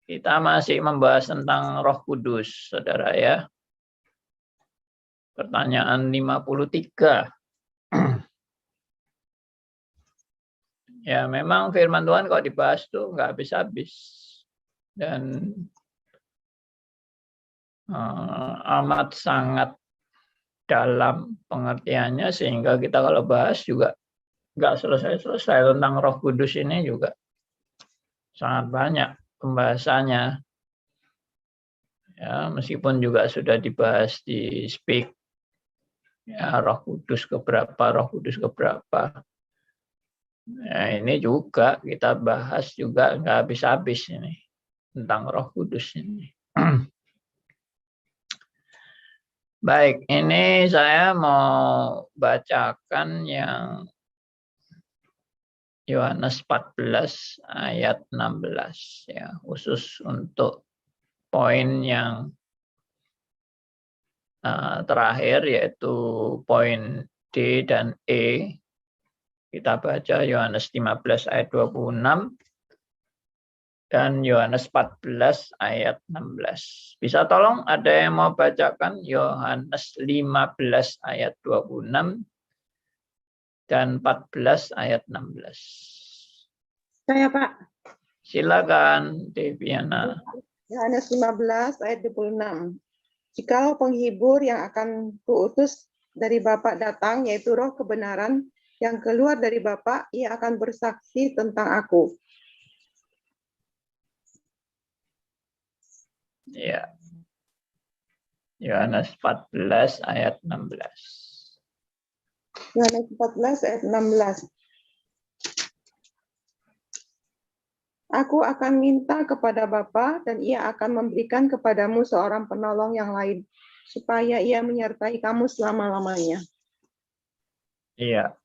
Kita masih membahas tentang Roh Kudus, saudara ya. Pertanyaan 53. Ya, memang firman Tuhan kalau dibahas tuh nggak habis-habis. Dan amat sangat dalam pengertiannya, sehingga kita kalau bahas juga nggak selesai-selesai. Tentang Roh Kudus ini juga sangat banyak pembahasannya. Ya, meskipun juga sudah dibahas di Speak, ya, Roh Kudus keberapa, Roh Kudus keberapa. Nah, ini juga kita bahas juga nggak habis-habis ini tentang Roh Kudus ini. Baik, ini saya mau bacakan yang Yohanes 14 ayat 16 ya, khusus untuk poin yang terakhir, yaitu poin D dan E. Kita baca Yohanes 15 ayat 26 dan Yohanes 14 ayat 16. Bisa tolong ada yang mau bacakan Yohanes 15 ayat 26 dan 14 ayat 16. Saya, Pak. Silakan, Deviana. Yohanes 15 ayat 26. Jikalau penghibur yang akan kuutus dari Bapa datang, yaitu Roh kebenaran yang keluar dari Bapa, ia akan bersaksi tentang aku. Ya. Yohanes 14 ayat 16. Yohanes 14 ayat 16. Aku akan minta kepada Bapa dan ia akan memberikan kepadamu seorang penolong yang lain, supaya ia menyertai kamu selama-lamanya. Iya.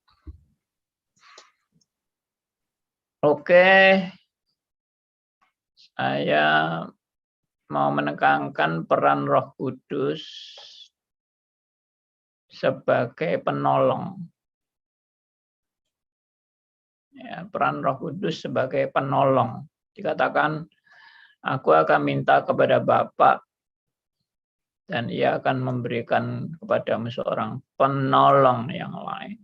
Oke. Saya mau menekankan peran Roh Kudus sebagai penolong. Ya, peran Roh Kudus sebagai penolong. Dikatakan, aku akan minta kepada Bapa dan ia akan memberikan kepadamu seorang penolong yang lain,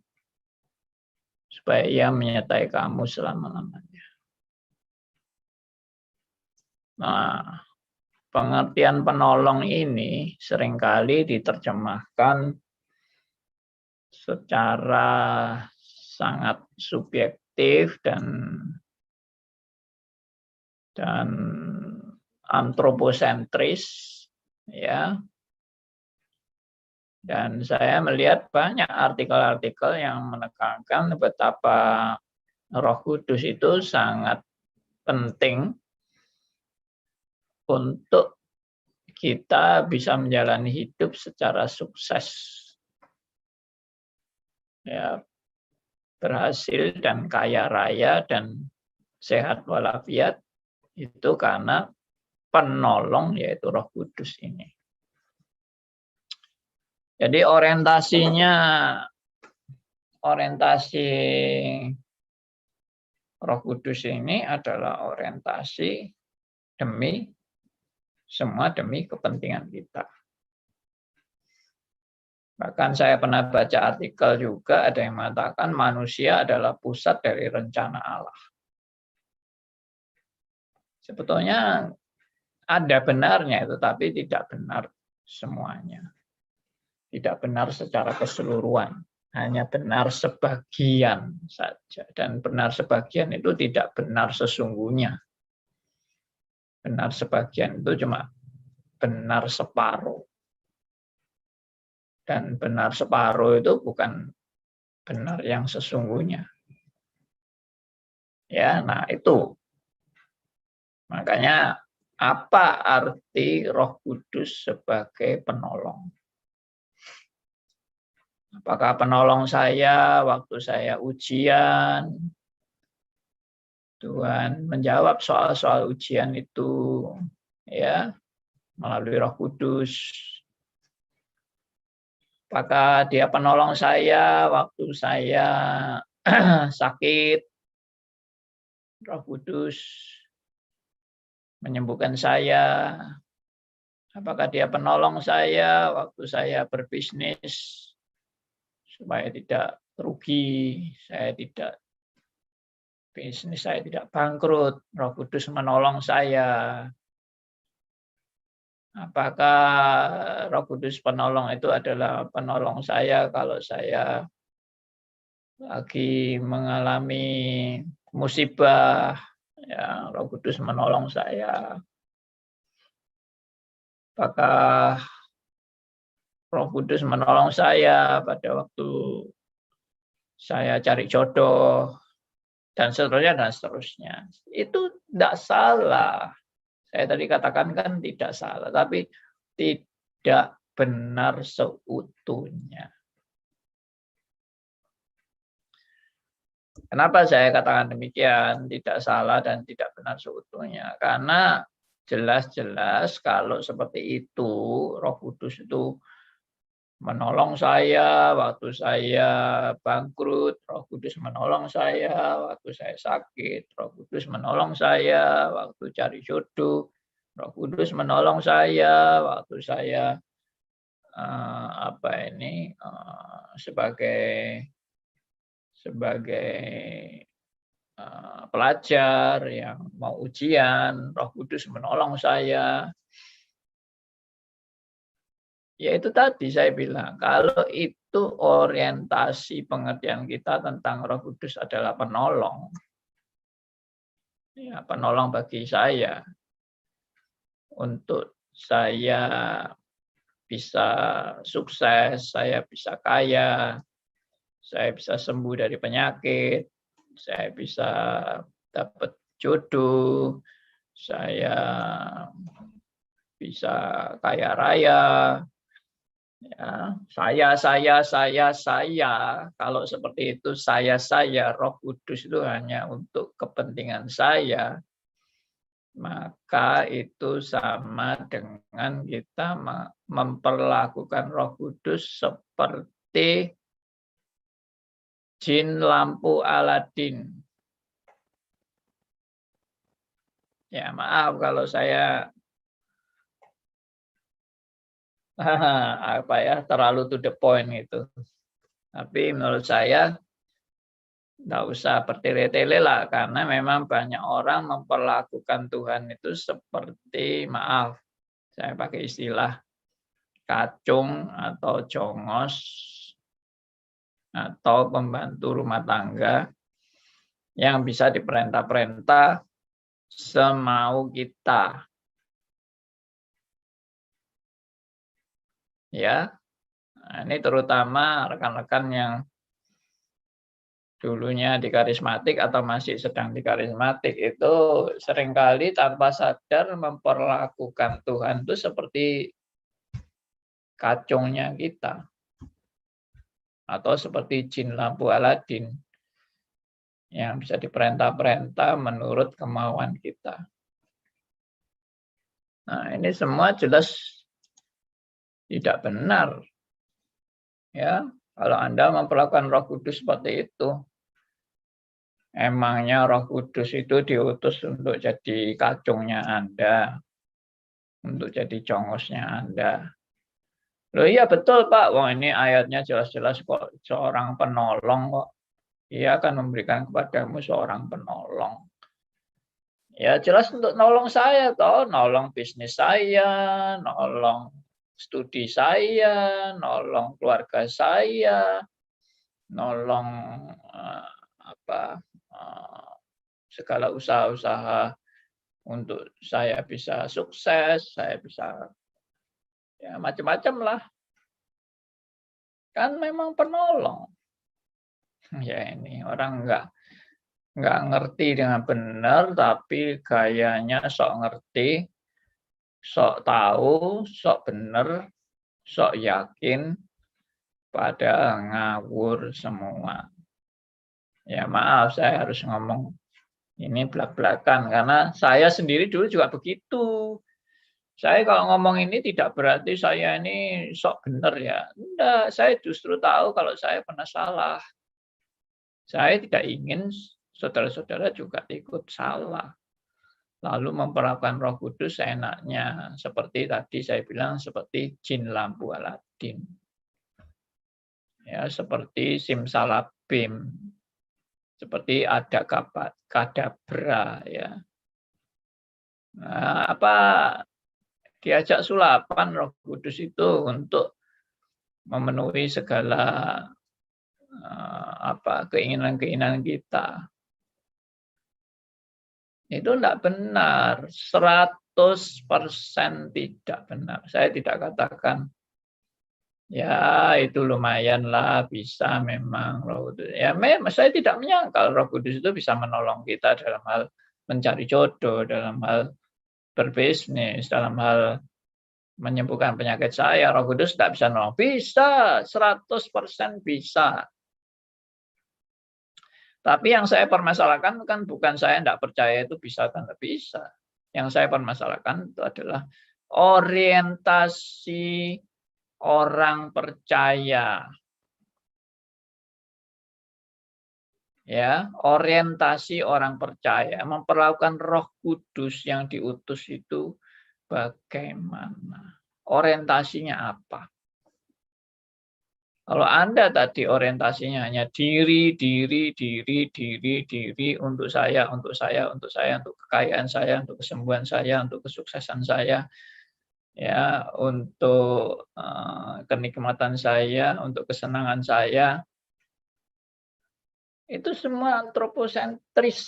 supaya ia menyertai kamu selama-lamanya. Nah, pengertian penolong ini seringkali diterjemahkan secara sangat subjektif dan antroposentris, ya. Dan saya melihat banyak artikel-artikel yang menekankan betapa Roh Kudus itu sangat penting untuk kita bisa menjalani hidup secara sukses, ya, berhasil dan kaya raya dan sehat walafiat, itu karena penolong, yaitu Roh Kudus ini. Jadi orientasi Roh Kudus ini adalah orientasi semua demi kepentingan kita. Bahkan saya pernah baca artikel juga, ada yang mengatakan manusia adalah pusat dari rencana Allah. Sebetulnya ada benarnya itu, tapi tidak benar semuanya. Tidak benar secara keseluruhan, hanya benar sebagian saja. Dan benar sebagian itu tidak benar sesungguhnya. Benar sebagian itu cuma benar separuh. Dan benar separuh itu bukan benar yang sesungguhnya. Ya, nah itu. Makanya apa arti Roh Kudus sebagai penolong? Apakah penolong saya waktu saya ujian? Tuhan menjawab soal-soal ujian itu, ya, melalui Roh Kudus. Apakah dia penolong saya waktu saya sakit? Roh Kudus. menyembuhkan saya? Apakah dia penolong saya waktu saya berbisnis supaya tidak rugi, bisnis saya tidak bangkrut, Roh Kudus menolong saya. Apakah Roh Kudus penolong itu adalah penolong saya kalau saya lagi mengalami musibah, ya Roh Kudus menolong saya. Apakah Roh Kudus menolong saya pada waktu saya cari jodoh, dan seterusnya. Itu tidak salah. Saya tadi katakan kan tidak salah, tapi tidak benar seutuhnya. Kenapa saya katakan demikian, tidak salah dan tidak benar seutuhnya? Karena jelas-jelas kalau seperti itu, Roh Kudus itu menolong saya waktu saya bangkrut, Roh Kudus menolong saya waktu saya sakit, Roh Kudus menolong saya waktu cari jodoh, Roh Kudus menolong saya waktu saya sebagai pelajar yang mau ujian, Roh Kudus menolong saya. Ya itu tadi saya bilang, kalau itu orientasi pengertian kita tentang Roh Kudus adalah penolong. Ya, penolong bagi saya. Untuk saya bisa sukses, saya bisa kaya, saya bisa sembuh dari penyakit, saya bisa dapat jodoh, saya bisa kaya raya. Ya, saya. Kalau seperti itu, saya, Roh Kudus itu hanya untuk kepentingan saya, maka itu sama dengan kita memperlakukan Roh Kudus seperti jin lampu Aladin. Ya, maaf kalau saya terlalu to the point itu. Tapi menurut saya nggak usah bertele-tele lah, karena memang banyak orang memperlakukan Tuhan itu seperti, maaf, saya pakai istilah kacung atau jongos atau pembantu rumah tangga yang bisa diperintah-perintah semau kita. Ya, nah, ini terutama rekan-rekan yang dulunya di karismatik atau masih sedang di karismatik itu seringkali tanpa sadar memperlakukan Tuhan itu seperti kacungnya kita atau seperti jin lampu Aladin yang bisa diperintah-perintah menurut kemauan kita. Nah, ini semua jelas tidak benar. Ya, kalau Anda memperlakukan Roh Kudus seperti itu, emangnya Roh Kudus itu diutus untuk jadi kacungnya Anda, untuk jadi congosnya Anda. Loh iya betul Pak, wah ini ayatnya jelas-jelas kok seorang penolong kok. Ia akan memberikan kepadamu seorang penolong. Ya jelas untuk nolong saya toh, nolong bisnis saya, nolong studi saya, nolong keluarga saya, nolong segala usaha-usaha untuk saya bisa sukses, saya bisa ya macam-macam lah. Kan memang penolong. Ya ini orang nggak ngerti dengan benar, tapi gayanya sok ngerti, sok tahu, sok benar, sok yakin, padahal ngawur semua. Ya maaf, saya harus ngomong ini belak-belakan, karena saya sendiri dulu juga begitu. Saya kalau ngomong ini tidak berarti saya ini sok benar ya. Enggak, saya justru tahu kalau saya pernah salah. Saya tidak ingin saudara-saudara juga ikut salah. lalu memperlakukan Roh Kudus seenaknya, seperti tadi saya bilang, seperti jin lampu Aladin, ya, seperti simsalabim, seperti ada kadabra, ya. Nah, apa diajak sulapan Roh Kudus itu untuk memenuhi segala keinginan-keinginan kita. Itu tidak benar, 100% tidak benar. Saya tidak katakan, ya itu lumayanlah bisa memang Roh Kudus. Ya memang saya tidak menyangkal Roh Kudus itu bisa menolong kita dalam hal mencari jodoh, dalam hal berbisnis, dalam hal menyembuhkan penyakit saya. Roh Kudus tidak bisa menolong. Bisa, 100% bisa. Tapi yang saya permasalahkan kan bukan saya tidak percaya itu bisa atau tidak bisa. Yang saya permasalahkan itu adalah orientasi orang percaya. Ya, orientasi orang percaya memperlakukan Roh Kudus yang diutus itu bagaimana? Orientasinya apa? Kalau Anda tadi orientasinya hanya diri untuk saya, untuk kekayaan saya, untuk kesembuhan saya, untuk kesuksesan saya, ya, untuk kenikmatan saya, untuk kesenangan saya, itu semua antroposentris,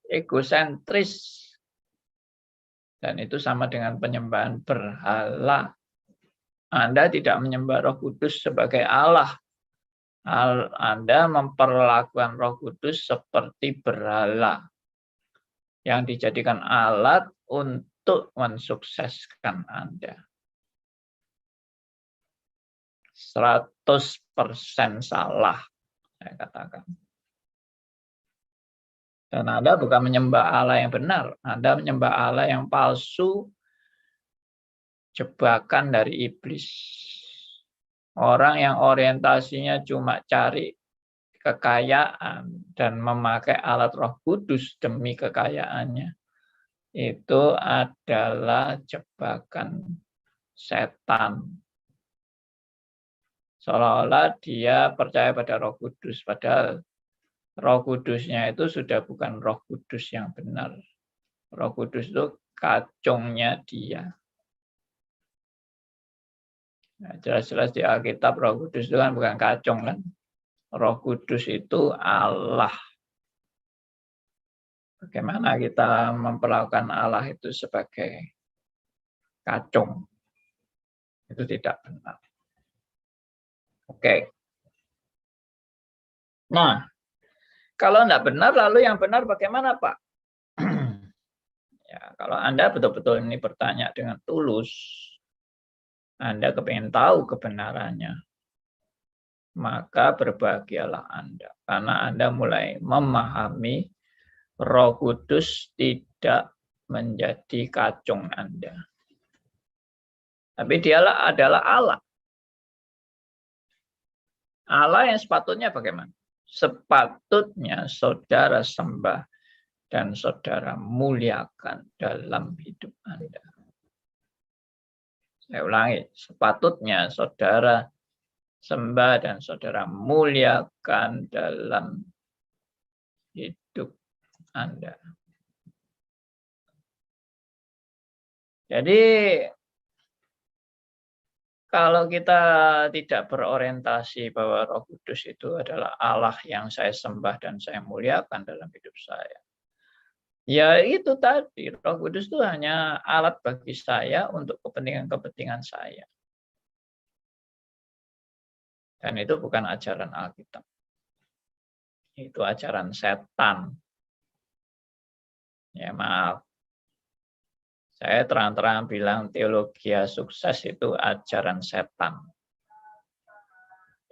egosentris, dan itu sama dengan penyembahan berhala. Anda tidak menyembah Roh Kudus sebagai Allah. Anda memperlakukan Roh Kudus seperti berhala yang dijadikan alat untuk mensukseskan Anda. 100% salah, saya katakan. Dan Anda bukan menyembah Allah yang benar, Anda menyembah Allah yang palsu, jebakan dari iblis. Orang yang orientasinya cuma cari kekayaan dan memakai alat Roh Kudus demi kekayaannya, itu adalah jebakan setan. Seolah-olah dia percaya pada Roh Kudus, padahal Roh Kudusnya itu sudah bukan Roh Kudus yang benar. Roh Kudus itu kacungnya dia. Nah, jelas-jelas di Alkitab Roh Kudus itu kan bukan kacung kan. Roh Kudus itu Allah. Bagaimana kita memperlakukan Allah itu sebagai kacung? Itu tidak benar. Oke. Nah, kalau tidak benar, lalu yang benar bagaimana, Pak? Ya, kalau Anda betul-betul ini bertanya dengan tulus, Anda kepingin tahu kebenarannya, maka berbahagialah Anda. Karena Anda mulai memahami Roh Kudus tidak menjadi kacung Anda. Tapi dialah adalah Allah. Allah yang sepatutnya bagaimana? Sepatutnya saudara sembah dan saudara muliakan dalam hidup Anda. Saya ulangi, sepatutnya saudara sembah dan saudara muliakan dalam hidup Anda. Jadi kalau kita tidak berorientasi bahwa Roh Kudus itu adalah Allah yang saya sembah dan saya muliakan dalam hidup saya, ya itu tadi, Roh Kudus itu hanya alat bagi saya untuk kepentingan-kepentingan saya. Dan itu bukan ajaran Alkitab. Itu ajaran setan. Ya maaf. Saya terang-terang bilang teologi sukses itu ajaran setan.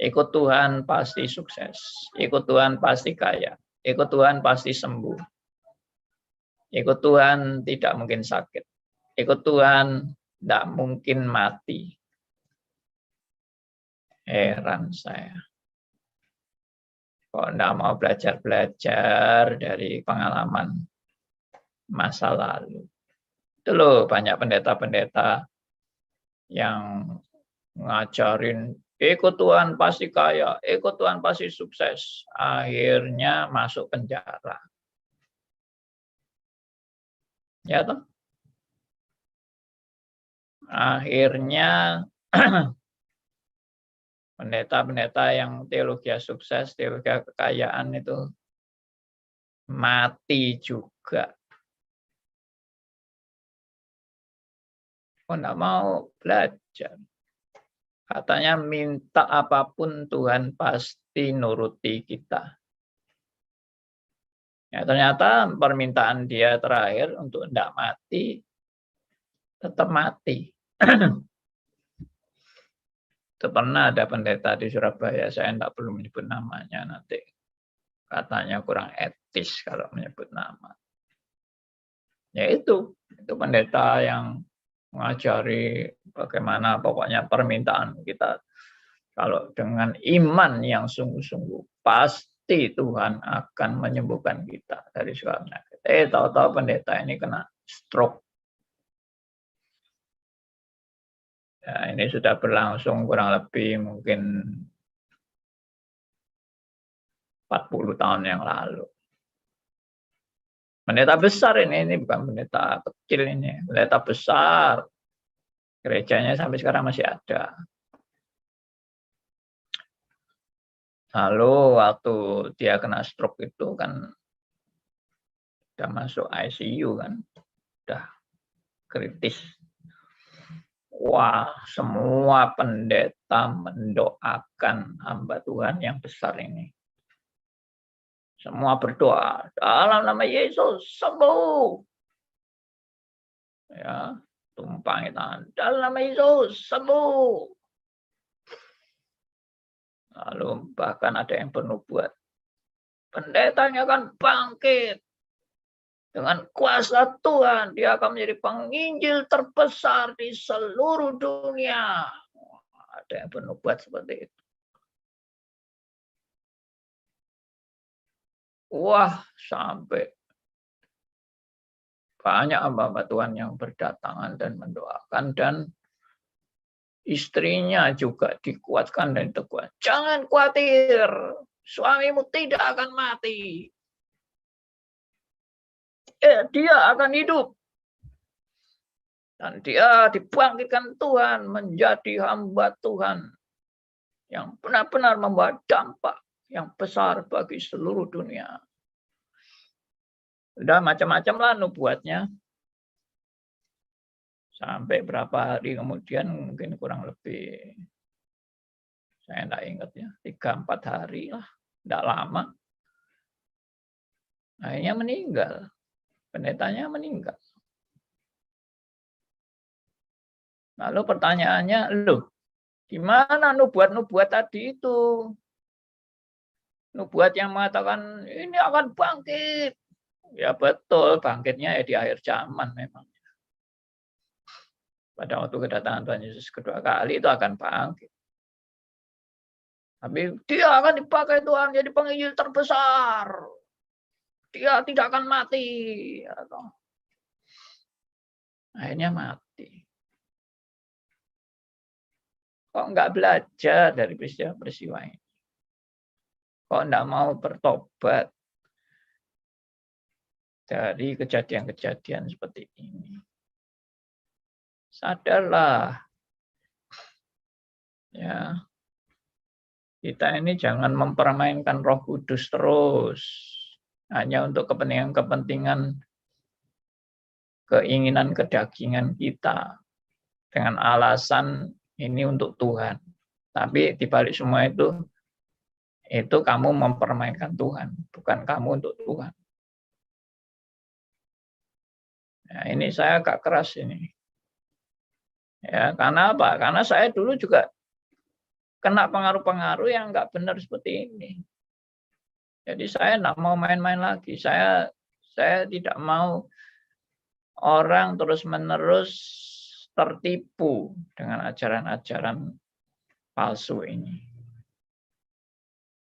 Ikut Tuhan pasti sukses. Ikut Tuhan pasti kaya. Ikut Tuhan pasti sembuh. Ikut Tuhan tidak mungkin sakit. Ikut Tuhan tidak mungkin mati. Heran saya. Kok tidak mau belajar-belajar dari pengalaman masa lalu. Itu loh banyak pendeta-pendeta yang ngajarin ikut Tuhan pasti kaya, ikut Tuhan pasti sukses. Akhirnya masuk penjara. Ya toh? Akhirnya pendeta-pendeta yang teologi sukses, teologi kekayaan itu mati juga. Kok enggak mau belajar? Katanya minta apapun Tuhan pasti nuruti kita. Ya, ternyata permintaan dia terakhir untuk tidak mati, tetap mati. Itu pernah ada pendeta di Surabaya, saya tidak perlu menyebut namanya nanti. Katanya kurang etis kalau menyebut nama. Ya itu pendeta yang mengajari bagaimana pokoknya permintaan kita. Kalau dengan iman yang sungguh-sungguh, pasti Tuhan akan menyembuhkan kita dari segala penyakit. Tahu-tahu pendeta ini kena stroke. Ya, ini sudah berlangsung kurang lebih mungkin 40 tahun yang lalu. Pendeta besar ini bukan pendeta kecil ini, pendeta besar. Gerejanya sampai sekarang masih ada. Lalu waktu dia kena stroke itu kan udah masuk ICU kan, udah kritis. Wah, semua pendeta mendoakan hamba Tuhan yang besar ini. Semua berdoa dalam nama Yesus sembuh. Ya, tumpangi tangan dalam nama Yesus sembuh. Lalu bahkan ada yang bernubuat, pendetanya akan bangkit dengan kuasa Tuhan. Dia akan menjadi penginjil terbesar di seluruh dunia. Ada yang bernubuat seperti itu. Wah, sampai banyak hamba-hamba Tuhan yang berdatangan dan mendoakan, dan istrinya juga dikuatkan dan diteguhkan. Jangan khawatir, suamimu tidak akan mati. Dia akan hidup. Dan dia dibangkitkan Tuhan menjadi hamba Tuhan yang benar-benar membawa dampak yang besar bagi seluruh dunia. Sudah macam-macam lah nubuatnya. Sampai berapa hari kemudian, mungkin kurang lebih, saya tidak ingat ya, 3-4 hari lah, tidak lama. Akhirnya meninggal, pendetanya meninggal. Lalu pertanyaannya, loh, gimana nubuat-nubuat tadi itu? Nubuat yang mengatakan ini akan bangkit. Ya betul, bangkitnya ya di akhir zaman memang. Pada waktu kedatangan Tuhan Yesus kedua kali itu akan bangkit. Tapi dia akan dipakai Tuhan jadi penginjil terbesar. Dia tidak akan mati. Akhirnya mati. Kok nggak belajar dari peristiwa ini? Kok nggak mau bertobat dari kejadian-kejadian seperti ini? Sadarlah. Ya. Kita ini jangan mempermainkan Roh Kudus terus. Hanya untuk kepentingan-kepentingan keinginan kedagingan kita. Dengan alasan ini untuk Tuhan. Tapi dibalik semua itu kamu mempermainkan Tuhan, bukan kamu untuk Tuhan. Ya, ini saya agak keras ini. Ya, karena apa? Karena saya dulu juga kena pengaruh-pengaruh yang nggak benar seperti ini. Jadi saya nggak mau main-main lagi. Saya tidak mau orang terus-menerus tertipu dengan ajaran-ajaran palsu ini.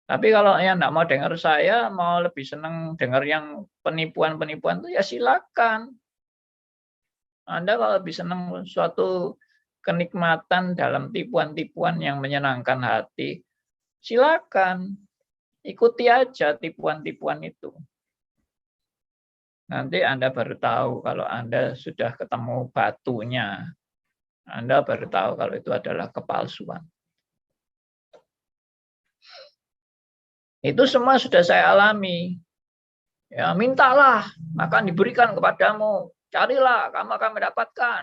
Tapi kalau yang enggak mau dengar saya, mau lebih senang dengar yang penipuan-penipuan itu ya silakan. Anda kalau lebih senang suatu kenikmatan dalam tipuan-tipuan yang menyenangkan hati, silakan. Ikuti aja tipuan-tipuan itu. Nanti Anda baru tahu kalau Anda sudah ketemu batunya. Anda baru tahu kalau itu adalah kepalsuan. Itu semua sudah saya alami. Ya, mintalah, akan diberikan kepadamu. Carilah, kamu akan mendapatkan.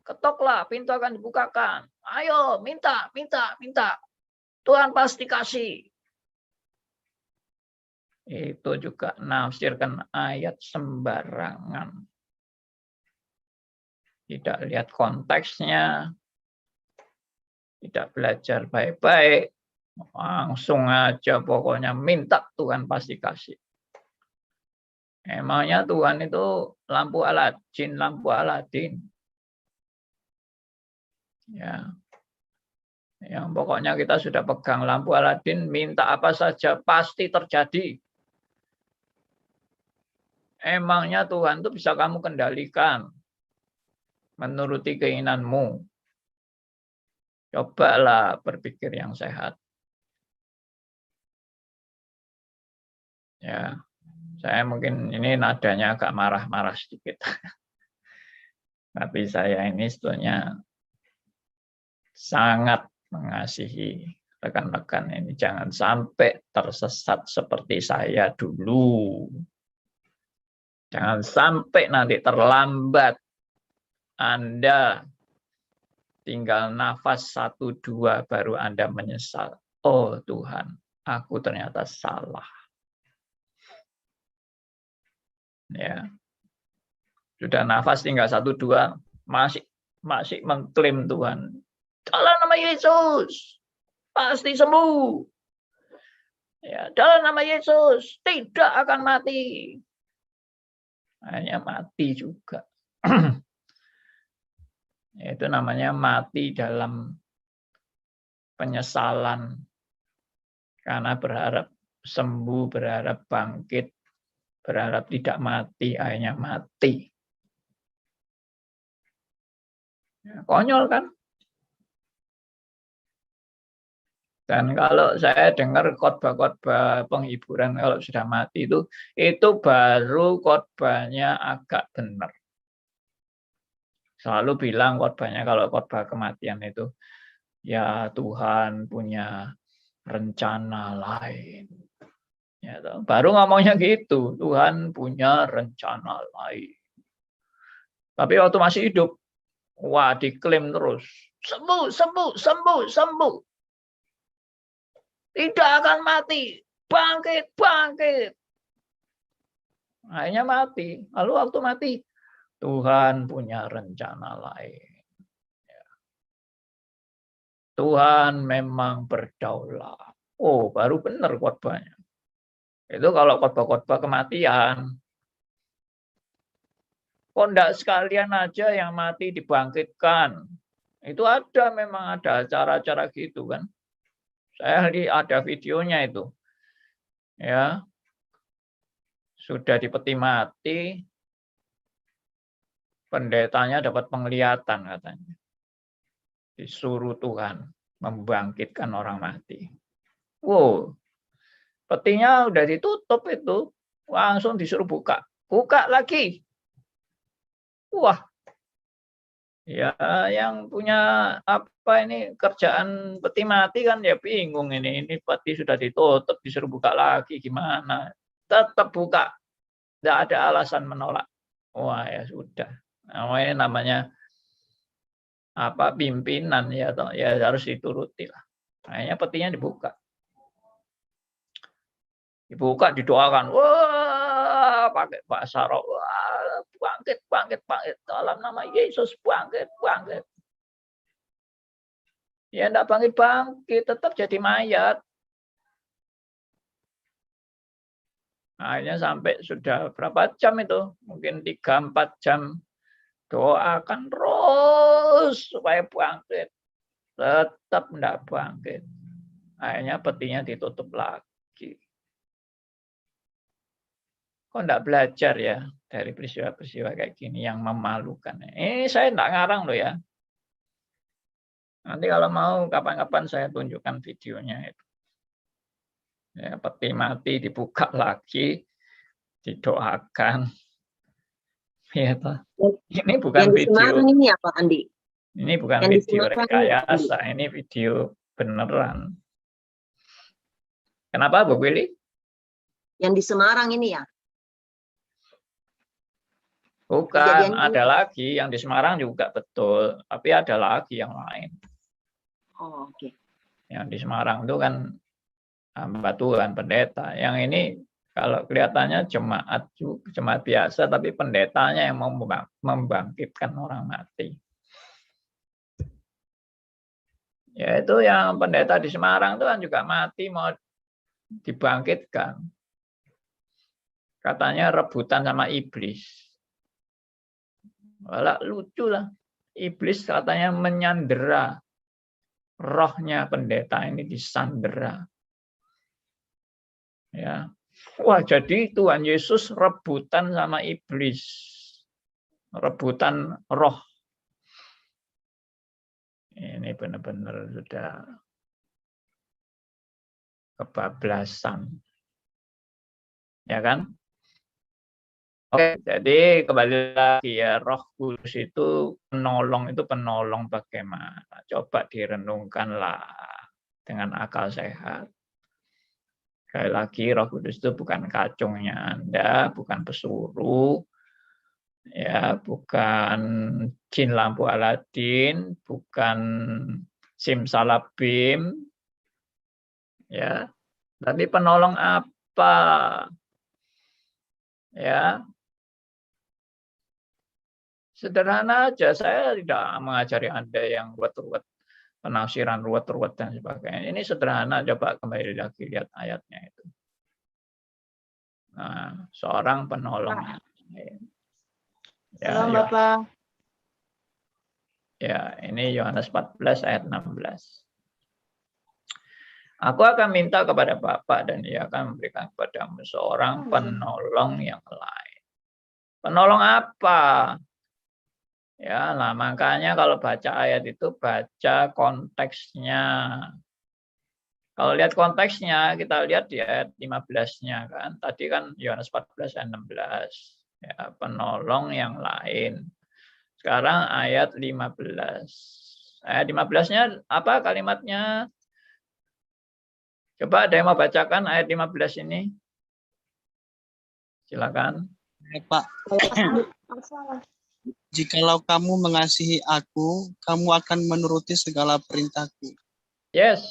Ketoklah, pintu akan dibukakan. Ayo, minta, minta, minta. Tuhan pasti kasih. Itu juga nafsirkan ayat sembarangan. Tidak lihat konteksnya, tidak belajar baik-baik, langsung aja pokoknya minta Tuhan pasti kasih. Emangnya Tuhan itu lampu Aladin. Ya. Yang pokoknya kita sudah pegang lampu Aladin, minta apa saja pasti terjadi. Emangnya Tuhan itu bisa kamu kendalikan menuruti keinginanmu. Cobalah berpikir yang sehat. Ya, saya mungkin ini nadanya agak marah-marah sedikit. Tapi saya ini sebetulnya sangat mengasihi rekan-rekan ini. Jangan sampai tersesat seperti saya dulu. Jangan sampai nanti terlambat. Anda tinggal nafas 1-2 baru Anda menyesal. Oh Tuhan, aku ternyata salah. Ya. Sudah nafas tinggal 1-2 masih mengklaim Tuhan. Dalam nama Yesus pasti sembuh. Ya, dalam nama Yesus tidak akan mati. Hanya mati juga. Itu namanya mati dalam penyesalan. Karena berharap sembuh, berharap bangkit, berharap tidak mati, akhirnya mati. Ya, konyol kan? Dan kalau saya dengar khotbah-khotbah penghiburan kalau sudah mati itu baru khotbahnya agak benar. Selalu bilang khotbahnya kalau khotbah kematian itu, ya Tuhan punya rencana lain. Ya, baru ngomongnya gitu, Tuhan punya rencana lain. Tapi waktu masih hidup, wah diklaim terus, sembuh, sembuh, sembuh, sembuh. Tidak akan mati, bangkit, bangkit. Akhirnya mati. Lalu waktu mati, Tuhan punya rencana lain. Tuhan memang berdaulat. Oh, baru benar khotbahnya. Itu kalau khotbah-khotbah kematian. Kok enggak sekalian aja yang mati dibangkitkan? Itu memang ada acara-acara gitu kan. Saya lihat ada videonya itu. Ya. Sudah dipeti mati, pendetanya dapat penglihatan katanya. Disuruh Tuhan membangkitkan orang mati. Wow, petinya udah ditutup itu, langsung disuruh buka. Buka lagi. Wah, ya yang punya apa ini kerjaan peti mati kan ya bingung ini peti sudah ditutup disuruh buka lagi gimana? Tetap buka. Tidak ada alasan menolak. Wah ya sudah. Ini namanya apa pimpinan ya toh ya harus dituruti lah. Akhirnya petinya dibuka. Dibuka didoakan. Wah, pakai bahasa roh. Wah, bangkit, bangkit, bangkit. Dalam nama Yesus bangkit, bangkit. Ya enggak bangkit-bangkit, tetap jadi mayat. Akhirnya sampai sudah berapa jam itu? Mungkin 3-4 jam. Doakan terus supaya bangkit. Tetap enggak bangkit. Akhirnya petinya ditutup lagi. Kok enggak belajar ya dari peristiwa-peristiwa kayak gini yang memalukan. Ini saya enggak ngarang loh ya. Nanti kalau mau kapan-kapan saya tunjukkan videonya itu. Ya, peti mati dibuka lagi, didoakan. Ya, ini bukan yang di video. Semarang ini ya Pak Andi? Ini bukan Yang di video Semarang rekayasa, ini video beneran. Kenapa Bu Willy? Yang di Semarang ini ya? Bukan, Kejadian ada lagi yang di Semarang juga betul, tapi ada lagi yang lain. Oh, oke. Yang di Semarang itu kan hamba Tuhan, pendeta. Yang ini kalau kelihatannya jemaat biasa, tapi pendetanya yang mau membangkitkan orang mati. Ya itu yang pendeta di Semarang itu kan juga mati mau dibangkitkan. Katanya rebutan sama iblis. Walah lucu lah. Iblis katanya menyandera. Rohnya pendeta ini disandera. Ya. Wah, jadi Tuhan Yesus rebutan sama iblis. Rebutan roh. Ini benar-benar sudah kebablasan. Ya kan? Oke, jadi kembali lagi ya, Roh Kudus itu penolong bagaimana? Coba direnungkanlah dengan akal sehat. Sekali lagi, Roh Kudus itu bukan kacungnya Anda, bukan pesuruh, ya, bukan jin lampu Aladin, bukan simsalabim, ya, tapi penolong apa? Ya, sederhana aja, saya tidak mengajari Anda yang ruwet-ruwet, penafsiran ruwet-ruwet dan sebagainya. Ini sederhana, coba kembali lagi lihat ayatnya itu. Nah, seorang penolong. Ya, Salam Bapak. Ya, ini Yohanes 14 ayat 16. Aku akan minta kepada Bapa dan Ia akan memberikan kepadamu seorang penolong yang lain. Penolong apa? Ya, nah makanya kalau baca ayat itu baca konteksnya. Kalau lihat konteksnya, kita lihat di ayat 15-nya kan. Tadi kan Yohanes 14 ayat 16. Ya, penolong yang lain. Sekarang ayat 15. Ayat 15-nya apa kalimatnya? Coba ada yang mau bacakan ayat 15 ini? Silakan. Pak, jikalau kamu mengasihi aku, kamu akan menuruti segala perintahku. Yes,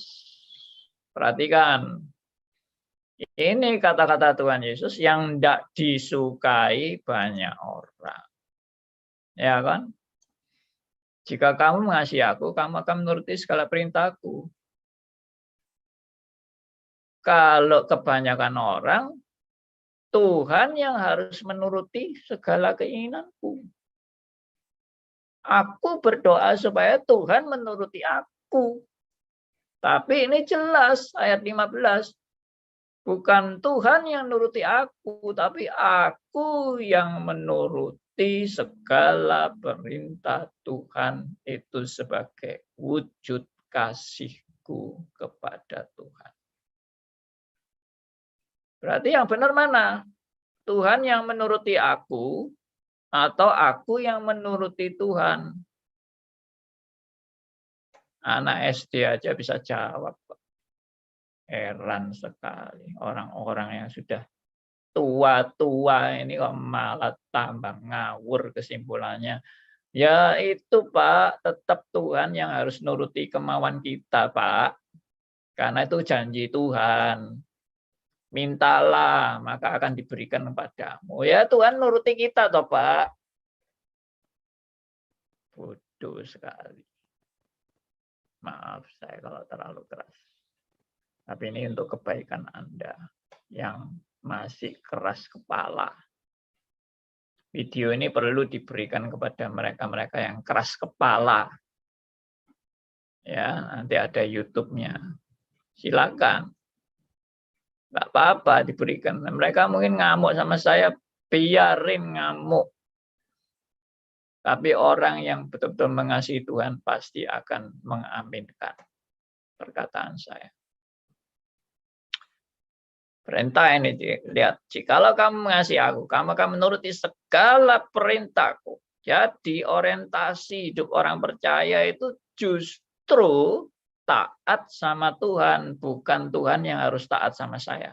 perhatikan. Ini kata-kata Tuhan Yesus yang tidak disukai banyak orang. Ya kan? Jika kamu mengasihi aku, kamu akan menuruti segala perintahku. Kalau kebanyakan orang, Tuhan yang harus menuruti segala keinginanku. Aku berdoa supaya Tuhan menuruti aku. Tapi ini jelas ayat 15. Bukan Tuhan yang menuruti aku, tapi aku yang menuruti segala perintah Tuhan itu sebagai wujud kasihku kepada Tuhan. Berarti yang benar mana? Tuhan yang menuruti aku atau aku yang menuruti Tuhan? Anak SD aja bisa jawab. Heran sekali orang-orang yang sudah tua-tua ini kok malah tambah ngawur kesimpulannya. Ya itu Pak, tetap Tuhan yang harus nuruti kemauan kita Pak. Karena itu janji Tuhan. Mintalah, maka akan diberikan kepadamu. Ya Tuhan nuruti kita toh Pak. Bodoh sekali. Maaf saya kalau terlalu keras. Tapi ini untuk kebaikan Anda yang masih keras kepala. Video ini perlu diberikan kepada mereka-mereka yang keras kepala. Ya, nanti ada YouTube-nya. silakan. Nggak apa-apa diberikan. Mereka mungkin ngamuk sama saya, biarin ngamuk. Tapi orang yang betul-betul mengasihi Tuhan pasti akan mengaminkan perkataan saya. Perintah ini, lihat. Jikalau kamu mengasihi aku, kamu akan menuruti segala perintahku. Jadi orientasi hidup orang percaya itu justru taat sama Tuhan, bukan Tuhan yang harus taat sama saya.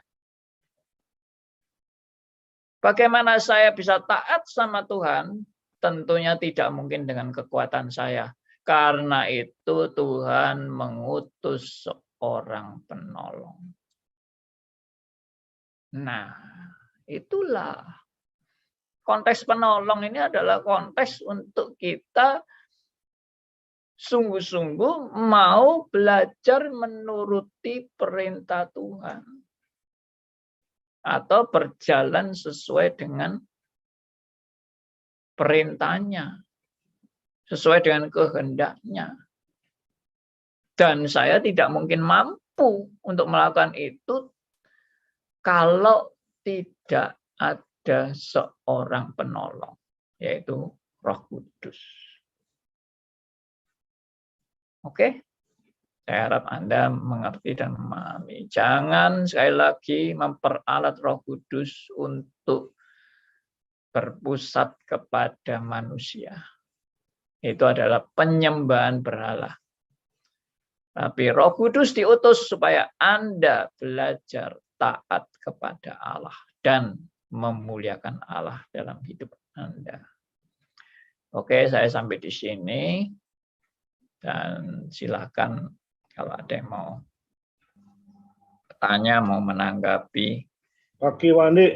Bagaimana saya bisa taat sama Tuhan? Tentunya tidak mungkin dengan kekuatan saya. Karena itu Tuhan mengutus seorang penolong. Nah, itulah konteks penolong ini adalah konteks untuk kita sungguh-sungguh mau belajar menuruti perintah Tuhan. Atau berjalan sesuai dengan perintahnya. Sesuai dengan kehendaknya. Dan saya tidak mungkin mampu untuk melakukan itu kalau tidak ada seorang penolong, yaitu Roh Kudus. Oke? Saya harap Anda mengerti dan memahami. Jangan sekali lagi memperalat Roh Kudus untuk berpusat kepada manusia. Itu adalah penyembahan berhala. Tapi Roh Kudus diutus supaya Anda belajar taat kepada Allah dan memuliakan Allah dalam hidup Anda. Oke, saya sampai di sini. Dan silakan kalau ada yang mau bertanya, mau menanggapi. Pagi, Pak Andi.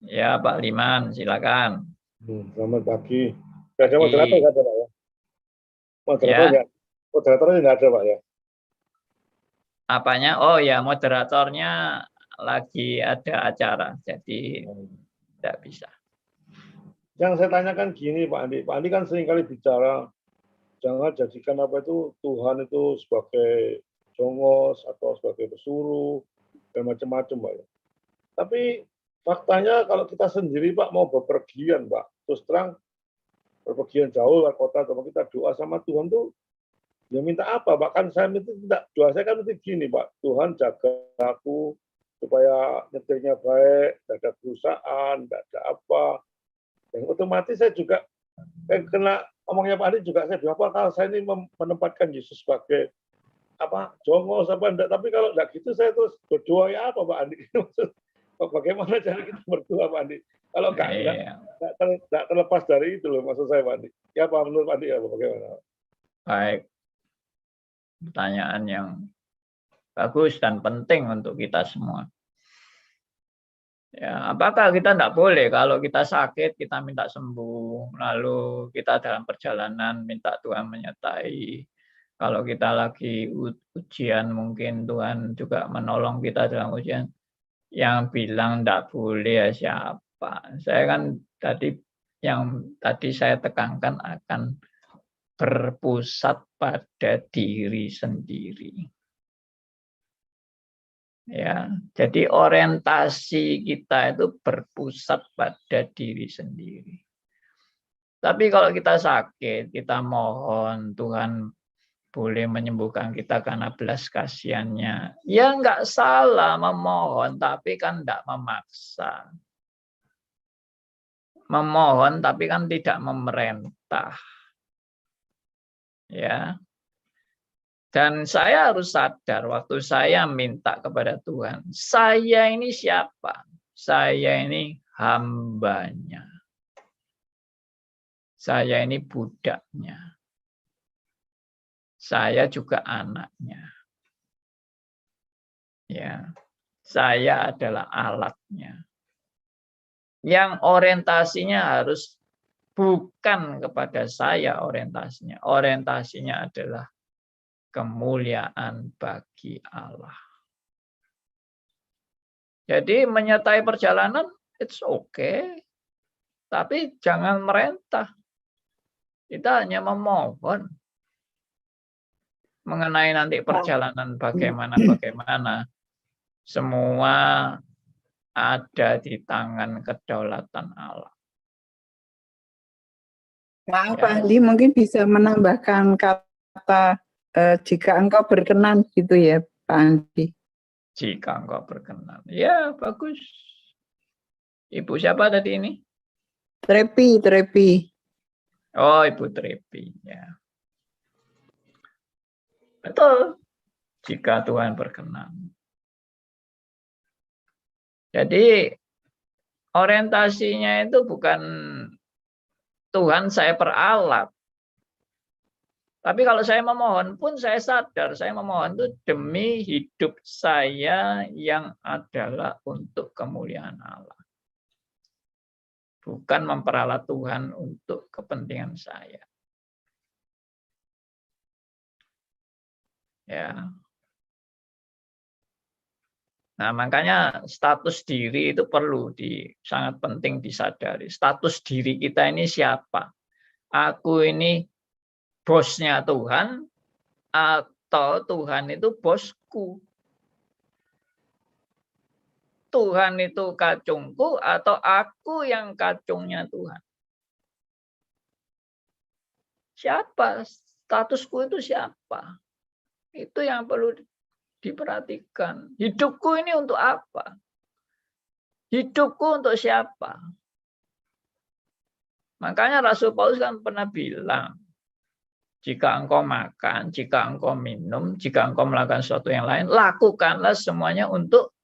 Ya, Pak Liman, silakan. Selamat pagi. Nggak ada moderator, nggak ada, Pak ya? Ya. Moderatornya nggak ada, Pak ya? Apanya? Oh ya, moderatornya lagi ada acara, jadi tidak bisa. Yang saya tanyakan gini, Pak Andi. Pak Andi kan seringkali bicara, jangan jadikan apa itu Tuhan itu sebagai jongos atau sebagai pesuruh dan macam-macam, Pak ya. Tapi faktanya kalau kita sendiri, Pak, mau bepergian, Pak, terus terang berpergian jauh luar kota, atau kita doa sama Tuhan tuh, ya minta apa, Pak? Kan saya minta tidak, doa saya kan mesti gini, Pak, Tuhan jaga aku supaya nyetirnya baik, tidak ada perusahaan, tidak ada apa. Dan otomatis saya juga kena omongnya Pak Andi juga, saya bilang, kalau saya ini menempatkan Yesus sebagai apa jongos apa enggak, tapi kalau enggak gitu saya terus berdoa ya apa Pak Andi? Bagaimana cara kita berdoa Pak Andi? Kalau enggak terlepas dari itu loh maksud saya Pak Andi. Ya Pak, menurut Pak Andi ya bagaimana? Baik. Pertanyaan yang bagus dan penting untuk kita semua. Ya, apakah kita tidak boleh kalau kita sakit kita minta sembuh, lalu kita dalam perjalanan minta Tuhan menyertai. Kalau kita lagi ujian mungkin Tuhan juga menolong kita dalam ujian. Yang bilang tidak boleh ya siapa? Saya kan tadi saya tekankan akan berpusat pada diri sendiri. Ya, jadi orientasi kita itu berpusat pada diri sendiri. Tapi kalau kita sakit, kita mohon Tuhan boleh menyembuhkan kita karena belas kasihannya. Ya enggak salah memohon, tapi kan enggak memaksa. Memohon tapi kan tidak memerintah. Ya. Dan saya harus sadar waktu saya minta kepada Tuhan, saya ini siapa? Saya ini hambanya. Saya ini budaknya. Saya juga anaknya. Ya, saya adalah alatnya. Yang orientasinya harus bukan kepada saya orientasinya. Orientasinya adalah kemuliaan bagi Allah. Jadi menyertai perjalanan, it's okay. Tapi jangan merintah. Kita hanya memohon. mengenai nanti perjalanan bagaimana, semua ada di tangan kedaulatan Allah. Maaf Ya. Pak Andi, mungkin bisa menambahkan kata jika engkau berkenan gitu ya Pak Andi. Jika engkau berkenan. Ya, bagus. Ibu siapa tadi ini? Trepi. Oh, Ibu Trepi. Ya. Betul. Jika Tuhan berkenan. Jadi, orientasinya itu bukan Tuhan saya peralat. Tapi kalau saya memohon pun saya sadar, saya memohon itu demi hidup saya yang adalah untuk kemuliaan Allah. Bukan memperalat Tuhan untuk kepentingan saya. Ya. Nah, makanya status diri itu perlu sangat penting disadari. Status diri kita ini siapa? Aku ini bosnya Tuhan atau Tuhan itu bosku? Tuhan itu kacungku atau aku yang kacungnya Tuhan? Siapa? Statusku itu siapa? Itu yang perlu diperhatikan. Hidupku ini untuk apa? Hidupku untuk siapa? Makanya Rasul Paulus kan pernah bilang, jika engkau makan, jika engkau minum, jika engkau melakukan sesuatu yang lain, lakukanlah semuanya untuk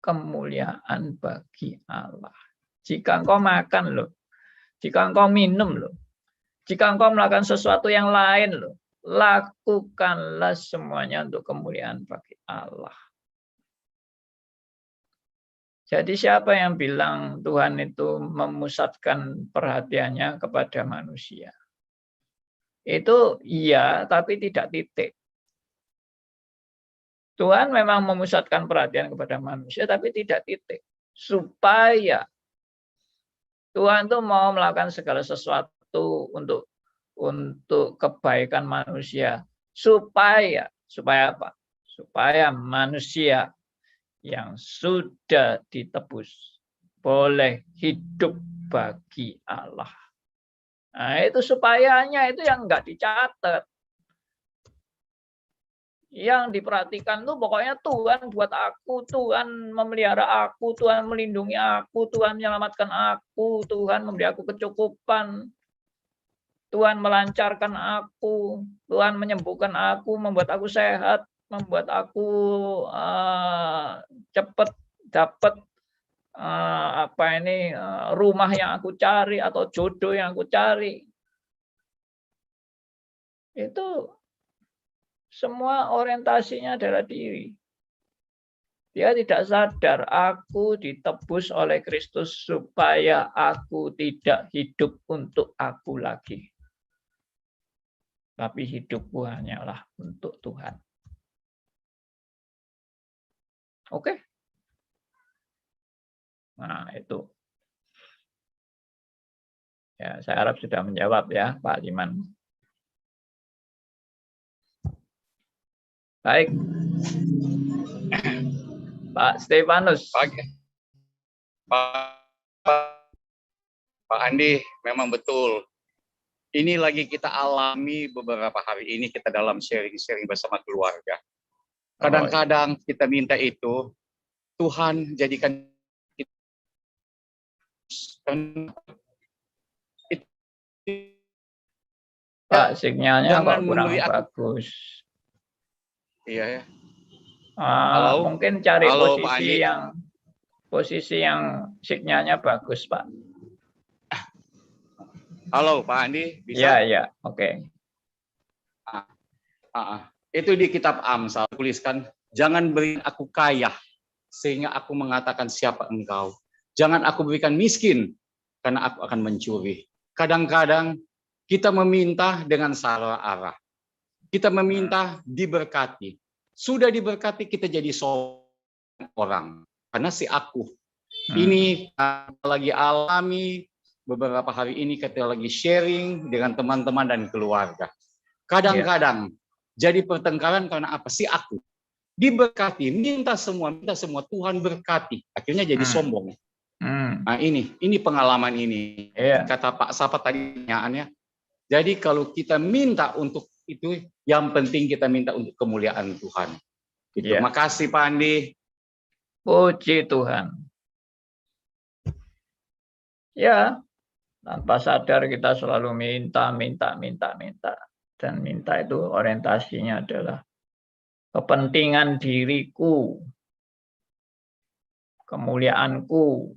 kemuliaan bagi Allah. Jika engkau makan loh, jika engkau minum loh, jika engkau melakukan sesuatu yang lain loh, lakukanlah semuanya untuk kemuliaan bagi Allah. Jadi siapa yang bilang Tuhan itu memusatkan perhatiannya kepada manusia? Itu iya, tapi tidak titik. Tuhan memang memusatkan perhatian kepada manusia, tapi tidak titik. Supaya Tuhan itu mau melakukan segala sesuatu untuk kebaikan manusia. Supaya apa? Supaya manusia yang sudah ditebus boleh hidup bagi Allah. Nah, itu supayanya itu yang enggak dicatat. Yang diperhatikan tuh pokoknya Tuhan buat aku, Tuhan memelihara aku, Tuhan melindungi aku, Tuhan menyelamatkan aku, Tuhan memberi aku kecukupan, Tuhan melancarkan aku, Tuhan menyembuhkan aku, membuat aku sehat, membuat aku cepat dapat rumah yang aku cari atau jodoh yang aku cari. Itu semua orientasinya adalah diri. Dia tidak sadar aku ditebus oleh Kristus supaya aku tidak hidup untuk aku lagi. Tapi hidupku hanyalah untuk Tuhan. Oke? Nah, itu. Ya, saya harap sudah menjawab ya, Pak Liman. Baik. Pak Stefanus. Pak Andi, memang betul. Ini lagi kita alami beberapa hari ini, kita dalam sharing-sharing bersama keluarga. Kadang-kadang kita minta itu, Tuhan jadikan kita. Pak, sinyalnya kok kurang bagus. Iya ya. Halo? Mungkin cari Halo, posisi yang sinyalnya bagus, Pak. Halo, Pak Andi, bisa? Iya, oke. Itu di kitab Amsal tuliskan, jangan beri aku kaya sehingga aku mengatakan siapa engkau. Jangan aku berikan miskin karena aku akan mencuri. Kadang-kadang kita meminta dengan salah arah. Kita meminta diberkati. Sudah diberkati kita jadi seorang orang. Karena si aku. Ini lagi alami beberapa hari ini kita lagi sharing dengan teman-teman dan keluarga. Kadang-kadang Jadi pertengkaran karena apa? Si aku. Diberkati, minta semua Tuhan berkati. Akhirnya jadi sombong. Nah ini pengalaman ini. Iya. Kata Pak Sapa tadi pertanyaannya. Jadi kalau kita minta untuk itu, yang penting kita minta untuk kemuliaan Tuhan. Itu. Iya. Makasih Pak Andi. Puji Tuhan. Ya, tanpa sadar kita selalu minta. Dan minta itu orientasinya adalah kepentingan diriku, kemuliaanku,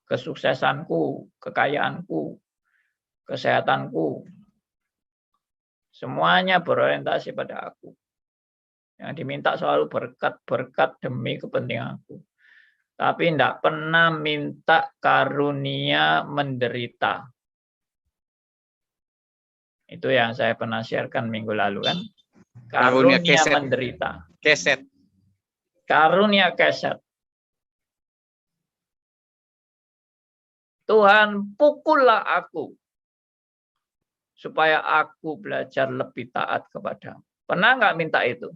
kesuksesanku, kekayaanku, kesehatanku. Semuanya berorientasi pada aku. Yang diminta selalu berkat demi kepentinganku. Tapi tidak pernah minta karunia menderita. Itu yang saya pernah sharekan minggu lalu kan. Karunia menderita. Keset. Karunia keset. Tuhan, pukullah aku supaya aku belajar lebih taat kepadamu. Pernah nggak minta itu?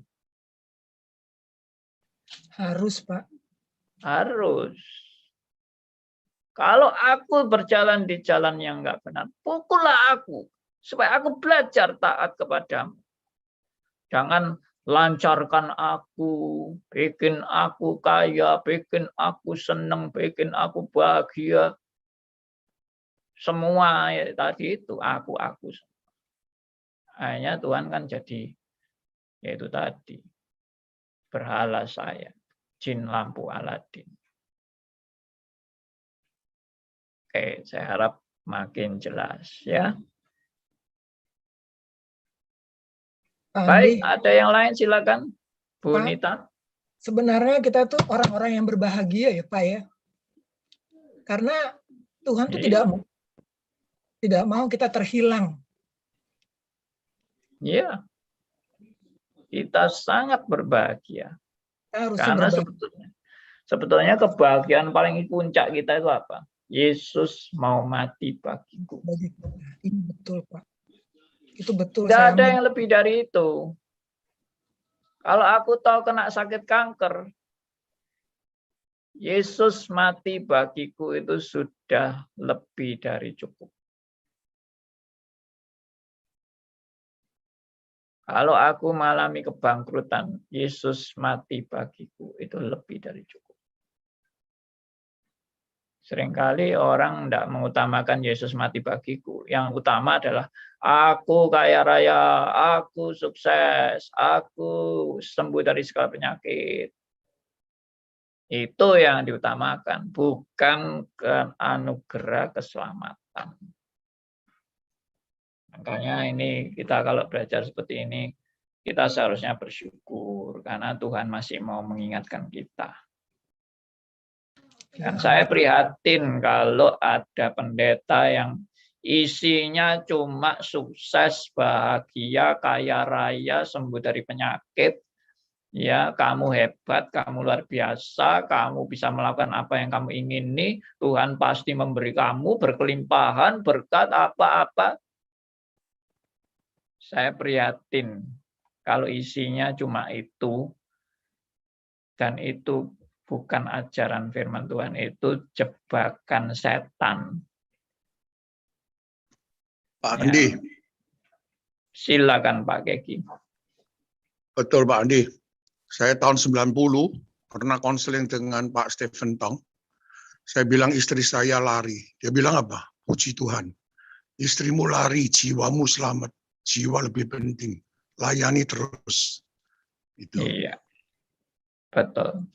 Harus, Pak. Harus. Kalau aku berjalan di jalan yang nggak benar, pukullah aku supaya aku belajar taat kepadamu. Jangan lancarkan aku, bikin aku kaya, bikin aku senang, bikin aku bahagia. Semua ya, tadi itu aku. Akhirnya Tuhan kan jadi, yaitu tadi, berhala saya, jin lampu Aladin. Oke, saya harap makin jelas ya. Baik, ada yang lain silakan, Bu Nita. Sebenarnya kita tuh orang-orang yang berbahagia ya Pak ya. Karena Tuhan tuh tidak mau kita terhilang. Iya, kita sangat berbahagia. Karena sebetulnya kebahagiaan paling puncak kita itu apa? Yesus mau mati bagiku. Ini betul Pak. Itu betul. Tidak ada yang lebih dari itu. Kalau aku tahu kena sakit kanker, Yesus mati bagiku itu sudah lebih dari cukup. Kalau aku mengalami kebangkrutan, Yesus mati bagiku itu lebih dari cukup. Seringkali orang tidak mengutamakan Yesus mati bagiku. Yang utama adalah aku kaya raya, aku sukses, aku sembuh dari segala penyakit. Itu yang diutamakan, bukan anugerah keselamatan. Makanya ini kita kalau belajar seperti ini, kita seharusnya bersyukur karena Tuhan masih mau mengingatkan kita. Dan saya prihatin kalau ada pendeta yang isinya cuma sukses, bahagia, kaya raya, sembuh dari penyakit. Ya, kamu hebat, kamu luar biasa, kamu bisa melakukan apa yang kamu ingini, Tuhan pasti memberi kamu berkelimpahan, berkat apa-apa. Saya prihatin kalau isinya cuma itu, dan itu bukan ajaran firman Tuhan, itu jebakan setan. Pak Andi. Ya. Silakan Pak Keki. Betul Pak Andi. Saya tahun 90 pernah konseling dengan Pak Stephen Tong. Saya bilang istri saya lari. Dia bilang apa? Puji Tuhan. Istrimu lari, jiwamu selamat. Jiwa lebih penting. Layani terus. Itu. Iya. Betul.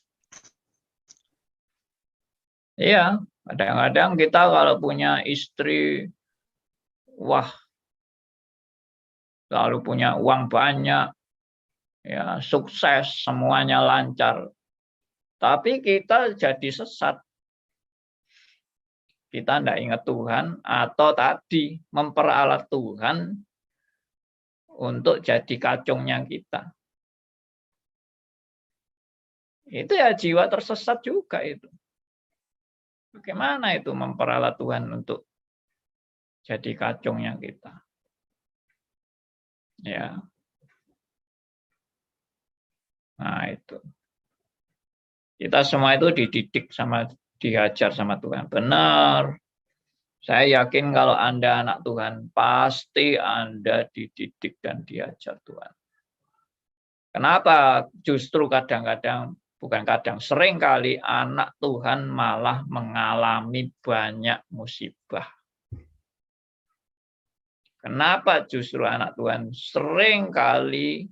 Iya, kadang-kadang kita kalau punya istri, wah, lalu punya uang banyak, ya sukses, semuanya lancar. Tapi kita jadi sesat. Kita tidak ingat Tuhan, atau tadi memperalat Tuhan untuk jadi kacungnya kita. Itu ya jiwa tersesat juga itu. Bagaimana itu memperalat Tuhan untuk jadi kacungnya kita? Ya, Nah, itu. Kita semua itu dididik diajar sama Tuhan. Benar. Saya yakin kalau Anda anak Tuhan, pasti Anda dididik dan diajar Tuhan. Kenapa? Justru kadang-kadang, bukan kadang, seringkali anak Tuhan malah mengalami banyak musibah. Kenapa justru anak Tuhan seringkali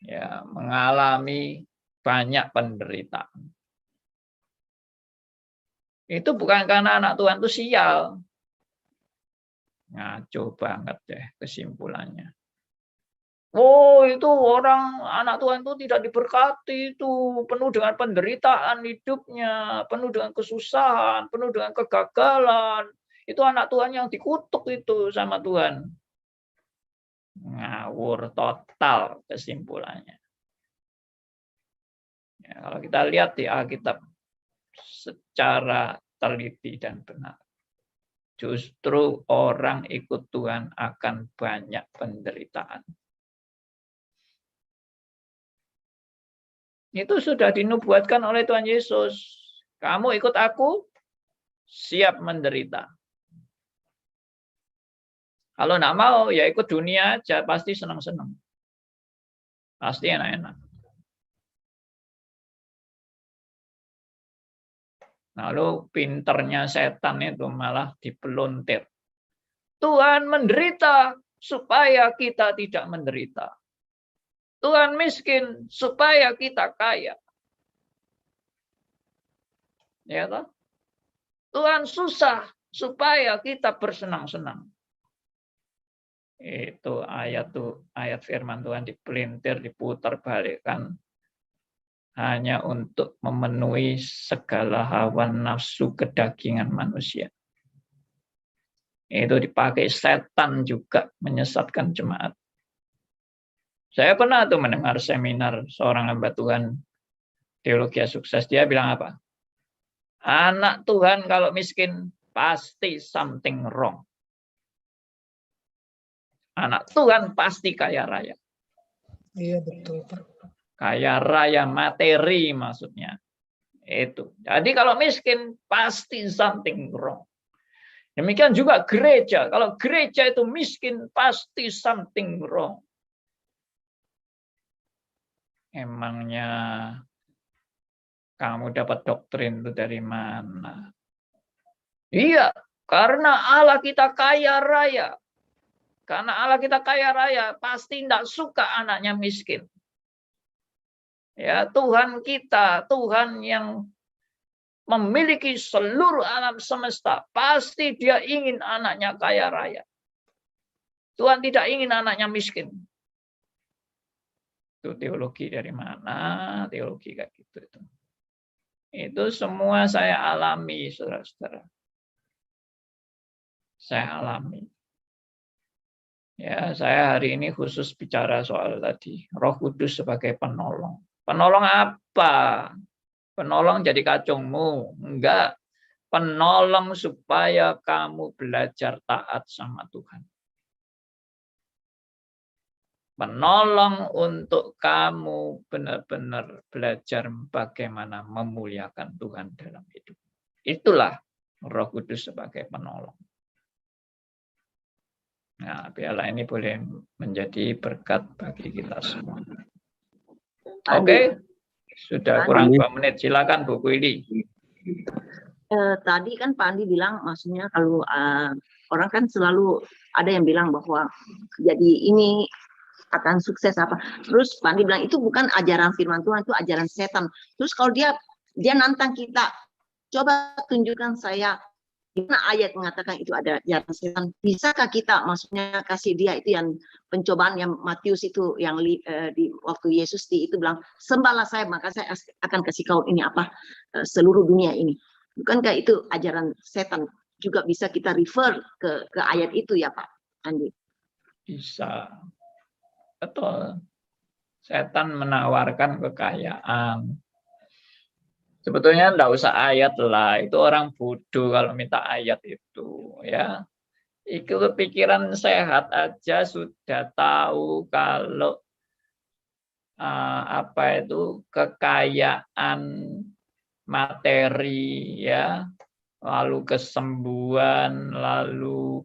ya mengalami banyak penderitaan? Itu bukan karena anak Tuhan itu sial. Ngaco banget deh kesimpulannya. Oh, itu orang anak Tuhan itu tidak diberkati, itu penuh dengan penderitaan hidupnya, penuh dengan kesusahan, penuh dengan kegagalan. Itu anak Tuhan yang dikutuk itu sama Tuhan. Ngawur total kesimpulannya. Ya, kalau kita lihat di Alkitab secara teliti dan benar, justru orang ikut Tuhan akan banyak penderitaan. Itu sudah dinubuatkan oleh Tuhan Yesus. Kamu ikut aku, siap menderita. Kalau enggak mau, ya ikut dunia aja, pasti senang-senang. Pasti enak-enak. Lalu pinternya setan itu malah dipelontir. Tuhan menderita supaya kita tidak menderita. Tuhan miskin supaya kita kaya. Ya toh? Tuhan susah supaya kita bersenang-senang. Itu ayat firman Tuhan dipelintir, diputar balikkan hanya untuk memenuhi segala hawa nafsu kedagingan manusia. Itu dipakai setan juga menyesatkan jemaat. Saya pernah tuh mendengar seminar seorang hamba Tuhan teologi sukses. Dia bilang apa? Anak Tuhan kalau miskin pasti something wrong. Anak Tuhan pasti kaya raya. Iya betul, Pak. Kaya raya materi maksudnya. Itu. Jadi kalau miskin pasti something wrong. Demikian juga gereja. Kalau gereja itu miskin pasti something wrong. Emangnya kamu dapat doktrin itu dari mana? Iya, karena Allah kita kaya raya. Karena Allah kita kaya raya, pasti tidak suka anaknya miskin. Ya, Tuhan kita, Tuhan yang memiliki seluruh alam semesta, pasti Dia ingin anaknya kaya raya. Tuhan tidak ingin anaknya miskin. Itu teologi dari mana? Teologi kayak gitu itu. Itu semua saya alami, saudara-saudara. Saya alami. Ya, saya hari ini khusus bicara soal tadi, Roh Kudus sebagai penolong. Penolong apa? Penolong jadi kacungmu? Enggak. Penolong supaya kamu belajar taat sama Tuhan. Penolong untuk kamu benar-benar belajar bagaimana memuliakan Tuhan dalam hidup. Itulah Roh Kudus sebagai penolong. Nah, biarlah ini boleh menjadi berkat bagi kita semua. Oke, sudah kurang 2 menit. Silakan Bu Kwili. Tadi kan Pak Andi bilang, maksudnya kalau orang kan selalu ada yang bilang bahwa jadi ini akan sukses apa. Terus Pak Andi bilang itu bukan ajaran firman Tuhan, itu ajaran setan. Terus kalau dia nantang kita, coba tunjukkan saya gimana ayat mengatakan itu ada ajaran setan. Bisakah kita maksudnya kasih dia itu yang pencobaan yang Matius itu yang di waktu Yesus itu bilang, sembahlah saya maka saya akan kasih kau ini apa seluruh dunia ini. Bukankah itu ajaran setan? Juga bisa kita refer ke ayat itu ya Pak Andi? Bisa. Betul. Setan menawarkan kekayaan. Sebetulnya enggak usah ayat lah. Itu orang bodoh kalau minta ayat itu. Ya. Itu pikiran sehat aja sudah tahu kalau kekayaan materi, ya, lalu kesembuhan, lalu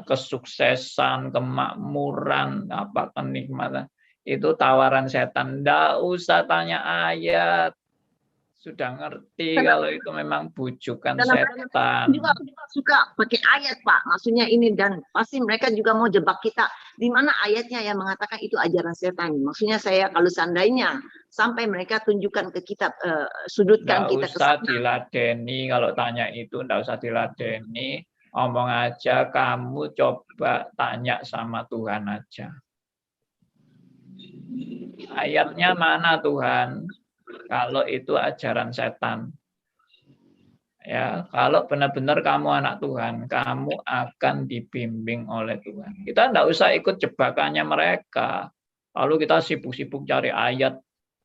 kesuksesan, kemakmuran, kenikmatan, itu tawaran setan. Nggak usah tanya ayat, sudah ngerti kalau itu memang bujukan setan. Juga suka pakai ayat, Pak. Maksudnya ini, dan pasti mereka juga mau jebak kita. Di mana ayatnya yang mengatakan itu ajaran setan? Maksudnya saya kalau seandainya sampai mereka tunjukkan ke kita, sudutkan kita ke Nggak usah sana. diladeni, kalau tanya itu nggak usah diladeni. Omong aja, kamu coba tanya sama Tuhan aja. Ayatnya mana Tuhan? Kalau itu ajaran setan. Ya, kalau benar-benar kamu anak Tuhan, kamu akan dibimbing oleh Tuhan. Kita enggak usah ikut jebakannya mereka. Lalu kita sibuk-sibuk cari ayat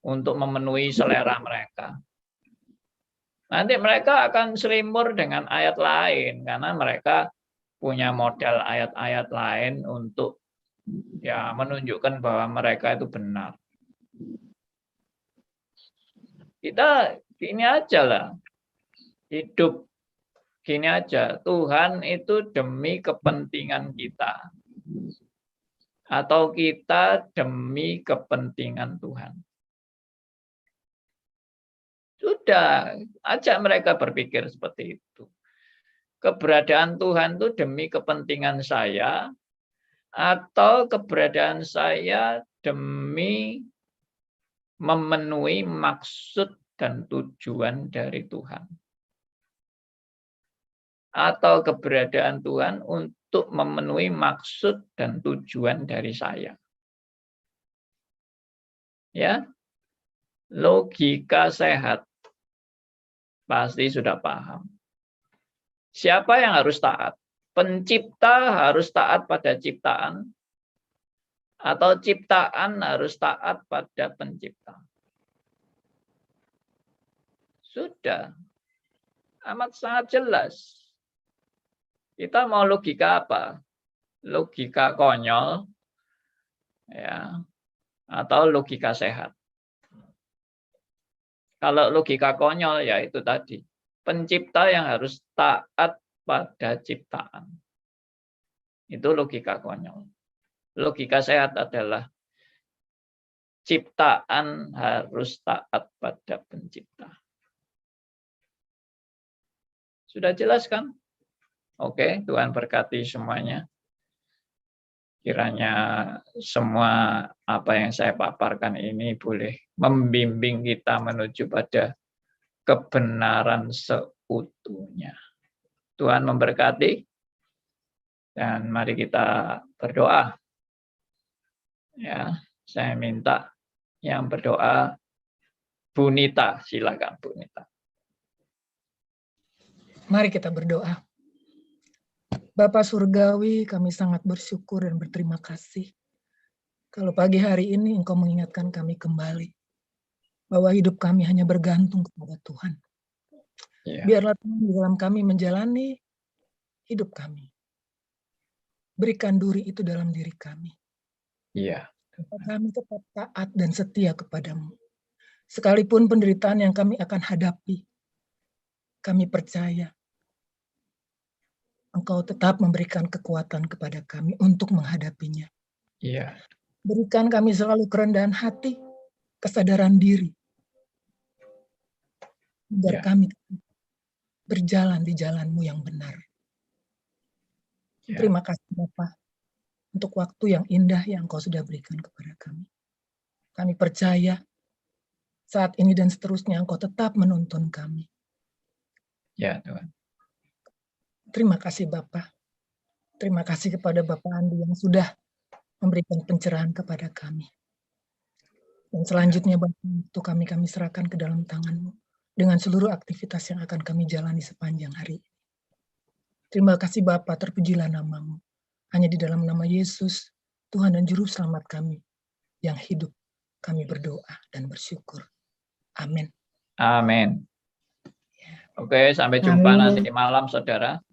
untuk memenuhi selera mereka. Nanti mereka akan selimur dengan ayat lain karena mereka punya model ayat-ayat lain untuk ya menunjukkan bahwa mereka itu benar. Kita gini aja lah, hidup gini aja. Tuhan itu demi kepentingan kita, atau kita demi kepentingan Tuhan. Sudah, ajak mereka berpikir seperti itu. Keberadaan Tuhan itu demi kepentingan saya, atau keberadaan saya demi memenuhi maksud dan tujuan dari Tuhan. Atau keberadaan Tuhan untuk memenuhi maksud dan tujuan dari saya. Ya, logika sehat. Pasti sudah paham. Siapa yang harus taat? Pencipta harus taat pada ciptaan, atau ciptaan harus taat pada pencipta? Sudah. Amat sangat jelas. Kita mau logika apa? Logika konyol, ya, atau logika sehat? Kalau logika konyol, ya itu tadi. Pencipta yang harus taat pada ciptaan. Itu logika konyol. Logika sehat adalah ciptaan harus taat pada pencipta. Sudah jelas kan? Oke, Tuhan berkati semuanya. Kiranya semua apa yang saya paparkan ini boleh membimbing kita menuju pada kebenaran seutuhnya. Tuhan memberkati, dan mari kita berdoa. Ya, saya minta yang berdoa Bu Nita, silakan Bu Nita. Mari kita berdoa. Bapa Surgawi, kami sangat bersyukur dan berterima kasih kalau pagi hari ini Engkau mengingatkan kami kembali bahwa hidup kami hanya bergantung kepada Tuhan. Ya. Biarlah Tuhan di dalam kami menjalani hidup kami. Berikan duri itu dalam diri kami. Iya. Kami tetap taat dan setia kepadamu. Sekalipun penderitaan yang kami akan hadapi, kami percaya Engkau tetap memberikan kekuatan kepada kami untuk menghadapinya. Iya. Berikan kami selalu kerendahan hati, kesadaran diri, agar kami berjalan di jalan-Mu yang benar. Ya. Terima kasih Bapa untuk waktu yang indah yang Engkau sudah berikan kepada kami. Kami percaya saat ini dan seterusnya Engkau tetap menuntun kami. Ya Tuhan. Terima kasih Bapa. Terima kasih kepada Bapak Andi yang sudah memberikan pencerahan kepada kami. Dan selanjutnya Bapak, itu kami serahkan ke dalam tangan-Mu dengan seluruh aktivitas yang akan kami jalani sepanjang hari. Terima kasih Bapa, terpujilah nama-Mu. Hanya di dalam nama Yesus, Tuhan dan Juru Selamat kami yang hidup, kami berdoa dan bersyukur. Amin. Amin. Oke, sampai jumpa nanti malam, saudara.